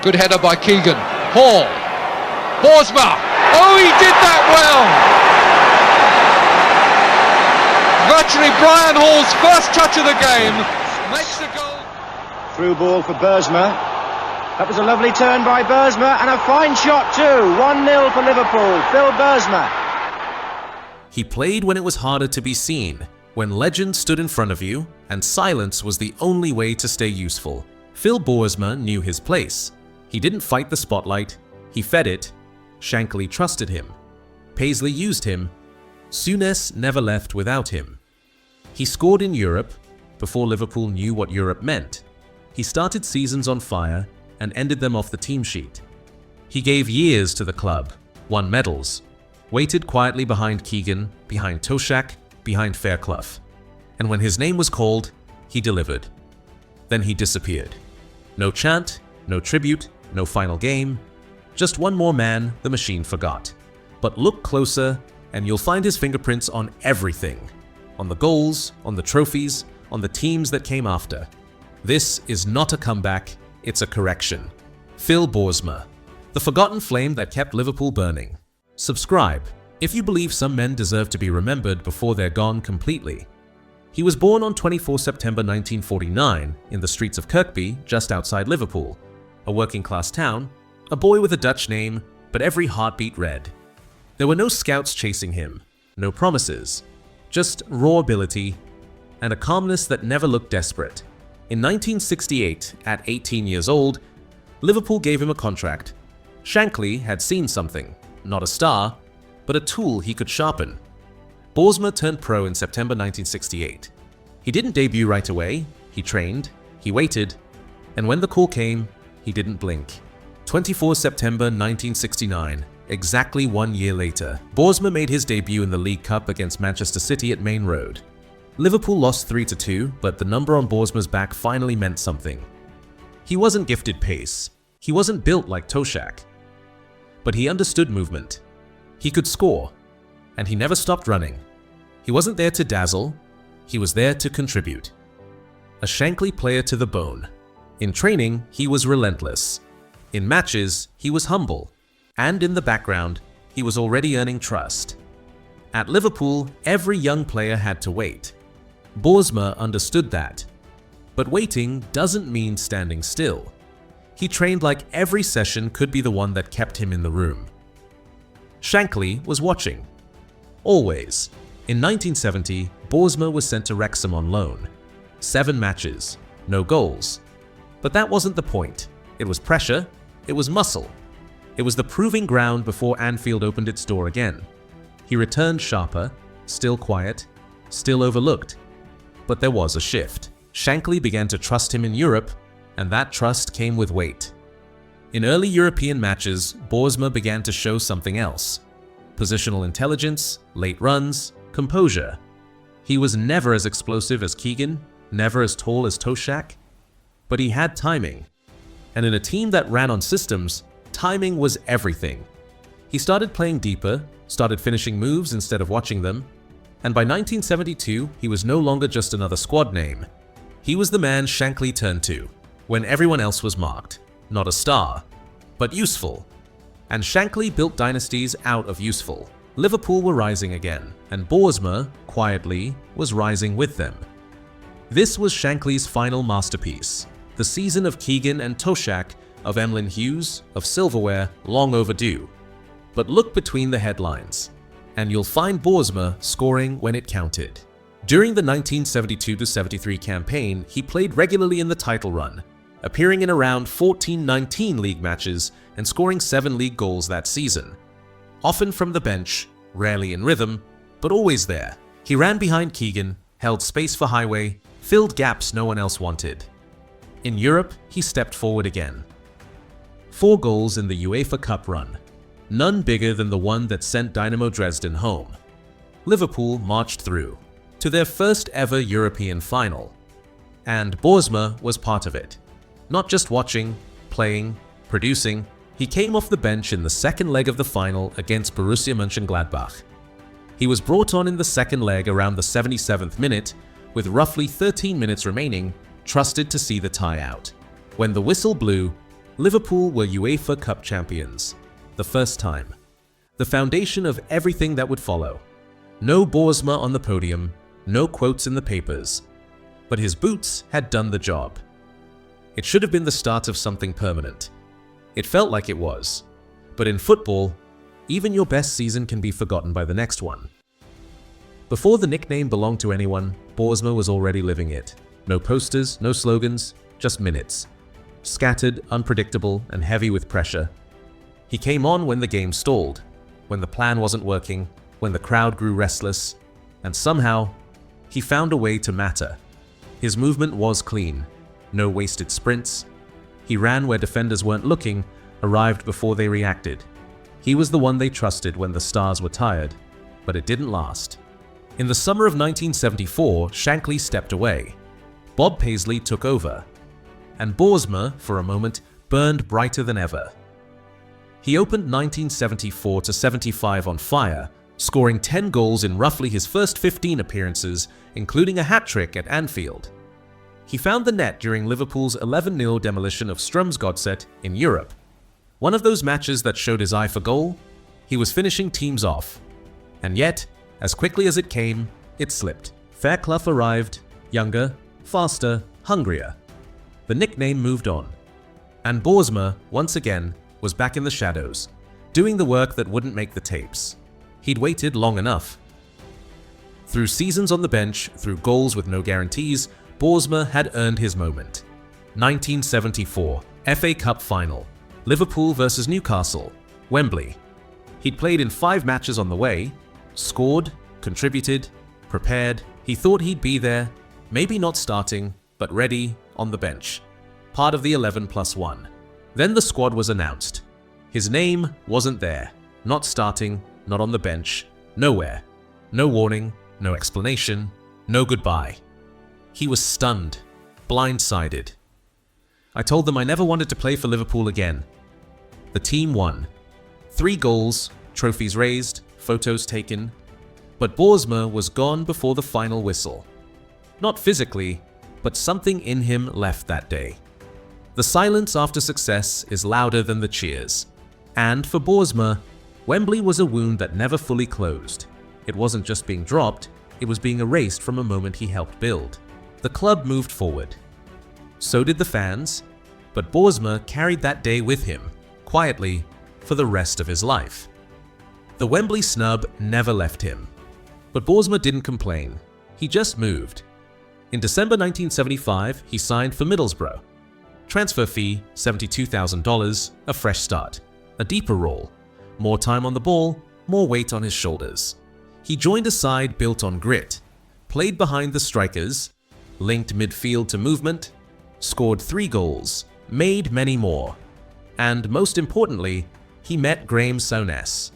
Good header by Keegan. Hall. Boersma. Oh, he did that well. Virtually Brian Hall's first touch of the game makes the goal. Through ball for Boersma. That was a lovely turn by Boersma and a fine shot too. 1-0 for Liverpool. Phil Boersma. He played when it was harder to be seen, when legend stood in front of you and silence was the only way to stay useful. Phil Boersma knew his place. He didn't fight the spotlight, he fed it. Shankly trusted him. Paisley used him. Souness never left without him. He scored in Europe before Liverpool knew what Europe meant. He started seasons on fire and ended them off the team sheet. He gave years to the club, won medals, waited quietly behind Keegan, behind Toshak, behind Fairclough. And when his name was called, he delivered. Then he disappeared. No chant, no tribute, no final game. Just one more man the machine forgot. But look closer and you'll find his fingerprints on everything. On the goals, on the trophies, on the teams that came after. This is not a comeback, it's a correction. Phil Boersma, the forgotten flame that kept Liverpool burning. Subscribe if you believe some men deserve to be remembered before they're gone completely. He was born on 24 September 1949 in the streets of Kirkby, just outside Liverpool, a working-class town, a boy with a Dutch name, but every heartbeat red. There were no scouts chasing him, no promises, just raw ability and a calmness that never looked desperate. In 1968, at 18 years old, Liverpool gave him a contract. Shankly had seen something, not a star, but a tool he could sharpen. Boersma turned pro in September 1968. He didn't debut right away, he trained, he waited, and when the call came, he didn't blink. 24 September 1969, exactly 1 year later, Boersma made his debut in the League Cup against Manchester City at Main Road. Liverpool lost 3-2, but the number on Boersma's back finally meant something. He wasn't gifted pace, he wasn't built like Toshak, but he understood movement. He could score, and he never stopped running. He wasn't there to dazzle, he was there to contribute. A Shankly player to the bone. In training, he was relentless. In matches, he was humble. And in the background, he was already earning trust. At Liverpool, every young player had to wait. Boersma understood that. But waiting doesn't mean standing still. He trained like every session could be the one that kept him in the room. Shankly was watching. Always. In 1970, Boersma was sent to Wrexham on loan. 7 matches, no goals. But that wasn't the point. It was pressure, it was muscle. It was the proving ground before Anfield opened its door again. He returned sharper, still quiet, still overlooked. But there was a shift. Shankly began to trust him in Europe, and that trust came with weight. In early European matches, Boersma began to show something else. Positional intelligence, late runs, composure. He was never as explosive as Keegan, never as tall as Toshak, but he had timing. And in a team that ran on systems, timing was everything. He started playing deeper, started finishing moves instead of watching them, and by 1972, he was no longer just another squad name. He was the man Shankly turned to, when everyone else was marked. Not a star, but useful. And Shankly built dynasties out of useful. Liverpool were rising again, and Boersma, quietly, was rising with them. This was Shankly's final masterpiece, the season of Keegan and Toshak, of Emlyn Hughes, of silverware, long overdue. But look between the headlines, and you'll find Boersma scoring when it counted. During the 1972-73 campaign, he played regularly in the title run, appearing in around 14-19 league matches and scoring 7 league goals that season. Often from the bench, rarely in rhythm, but always there. He ran behind Keegan, held space for Highway, filled gaps no one else wanted. In Europe, he stepped forward again. 4 goals in the UEFA Cup run, none bigger than the one that sent Dynamo Dresden home. Liverpool marched through to their first ever European final, and Boersma was part of it. Not just watching, playing, producing, he came off the bench in the second leg of the final against Borussia Mönchengladbach. He was brought on in the second leg around the 77th minute, with roughly 13 minutes remaining, trusted to see the tie out. When the whistle blew, Liverpool were UEFA Cup champions. The first time. The foundation of everything that would follow. No Boersma on the podium, no quotes in the papers. But his boots had done the job. It should have been the start of something permanent. It felt like it was. But in football, even your best season can be forgotten by the next one. Before the nickname belonged to anyone, Boersma was already living it. No posters, no slogans, just minutes. Scattered, unpredictable, and heavy with pressure. He came on when the game stalled, when the plan wasn't working, when the crowd grew restless, and somehow, he found a way to matter. His movement was clean. No wasted sprints. He ran where defenders weren't looking, arrived before they reacted. He was the one they trusted when the stars were tired, but it didn't last. In the summer of 1974, Shankly stepped away. Bob Paisley took over, and Boersma, for a moment, burned brighter than ever. He opened 1974-75 on fire, scoring 10 goals in roughly his first 15 appearances, including a hat-trick at Anfield. He found the net during Liverpool's 11-0 demolition of Strømsgodset in Europe. One of those matches that showed his eye for goal. He was finishing teams off. And yet, as quickly as it came, it slipped. Fairclough arrived, younger, faster, hungrier. The nickname moved on. And Boersma, once again, was back in the shadows, doing the work that wouldn't make the tapes. He'd waited long enough. Through seasons on the bench, through goals with no guarantees, Boersma had earned his moment. 1974, FA Cup Final. Liverpool versus Newcastle, Wembley. He'd played in 5 matches on the way, scored, contributed, prepared. He thought he'd be there, maybe not starting, but ready on the bench. Part of the 11+1. Then the squad was announced. His name wasn't there, not starting, not on the bench, nowhere. No warning, no explanation, no goodbye. He was stunned, blindsided. I told them I never wanted to play for Liverpool again. The team won. 3 goals, trophies raised, photos taken. But Boersma was gone before the final whistle. Not physically, but something in him left that day. The silence after success is louder than the cheers. And for Boersma, Wembley was a wound that never fully closed. It wasn't just being dropped, it was being erased from a moment he helped build. The club moved forward. So did the fans, but Boersma carried that day with him, quietly, for the rest of his life. The Wembley snub never left him. But Boersma didn't complain. He just moved. In December 1975, he signed for Middlesbrough. Transfer fee, $72,000, a fresh start, a deeper role, more time on the ball, more weight on his shoulders. He joined a side built on grit, played behind the strikers, linked midfield to movement, scored 3 goals, made many more. And most importantly, he met Graeme Souness,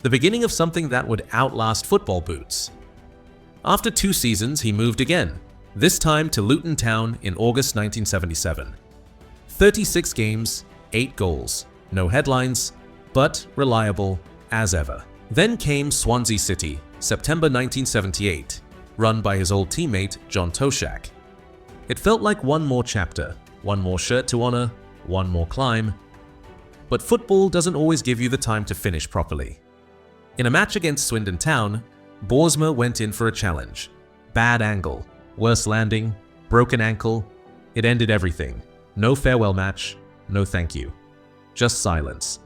the beginning of something that would outlast football boots. After 2 seasons, he moved again, this time to Luton Town in August 1977. 36 games, 8 goals, no headlines, but reliable as ever. Then came Swansea City, September 1978, run by his old teammate John Toshak. It felt like one more chapter, one more shirt to honor, one more climb. But football doesn't always give you the time to finish properly. In a match against Swindon Town, Boersma went in for a challenge. Bad angle, worse landing, broken ankle. It ended everything. No farewell match, no thank you. Just silence.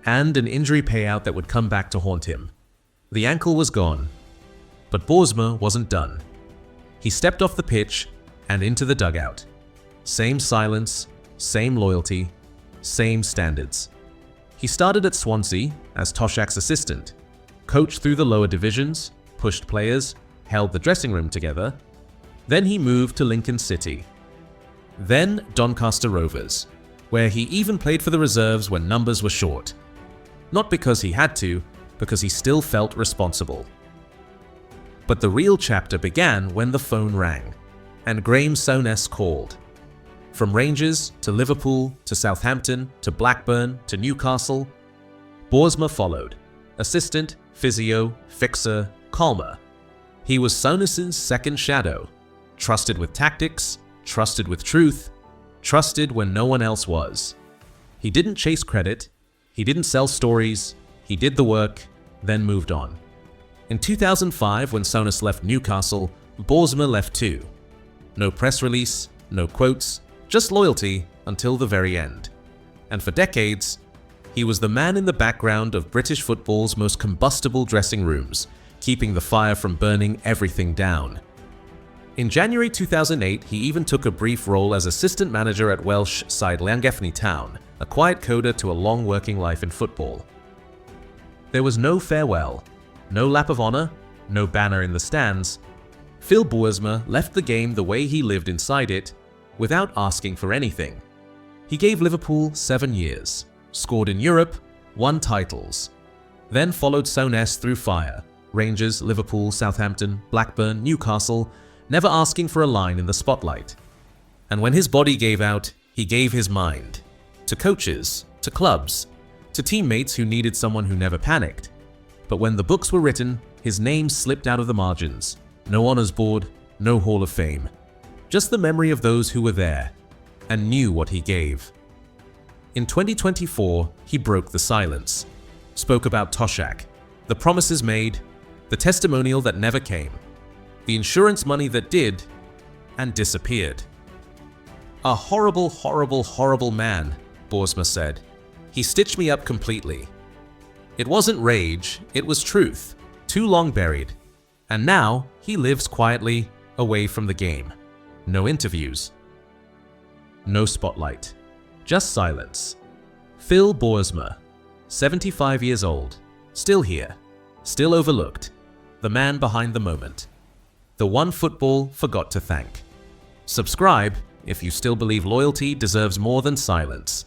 And an injury payout that would come back to haunt him. The ankle was gone. But Boersma wasn't done. He stepped off the pitch and into the dugout. Same silence, same loyalty, same standards. He started at Swansea as Toshak's assistant, coached through the lower divisions, pushed players, held the dressing room together. Then he moved to Lincoln City. Then Doncaster Rovers, where he even played for the reserves when numbers were short. Not because he had to, because he still felt responsible. But the real chapter began when the phone rang, and Graeme Souness called. From Rangers to Liverpool to Southampton to Blackburn to Newcastle, Boersma followed. Assistant, physio, fixer, calmer. He was Souness's second shadow. Trusted with tactics, trusted with truth, trusted when no one else was. He didn't chase credit, he didn't sell stories, he did the work, then moved on. In 2005, when Souness left Newcastle, Boersma left too. No press release, no quotes, just loyalty until the very end. And for decades, he was the man in the background of British football's most combustible dressing rooms, keeping the fire from burning everything down. In January 2008, he even took a brief role as assistant manager at Welsh side Llangefni Town, a quiet coda to a long working life in football. There was no farewell, no lap of honour, no banner in the stands. Phil Boersma left the game the way he lived inside it, without asking for anything. He gave Liverpool 7 years, scored in Europe, won titles, then followed Souness through fire, Rangers, Liverpool, Southampton, Blackburn, Newcastle, never asking for a line in the spotlight. And when his body gave out, he gave his mind. To coaches, to clubs, to teammates who needed someone who never panicked. But when the books were written, his name slipped out of the margins. No honours board, no Hall of Fame. Just the memory of those who were there and knew what he gave. In 2024, he broke the silence, spoke about Toshak, the promises made, the testimonial that never came, the insurance money that did and disappeared. A horrible, horrible, horrible man, Boersma said. He stitched me up completely. It wasn't rage, it was truth, too long buried. And now he lives quietly away from the game. No interviews. No spotlight. Just silence. Phil Boersma, 75 years old, still here, still overlooked, the man behind the moment. The one football forgot to thank. Subscribe if you still believe loyalty deserves more than silence.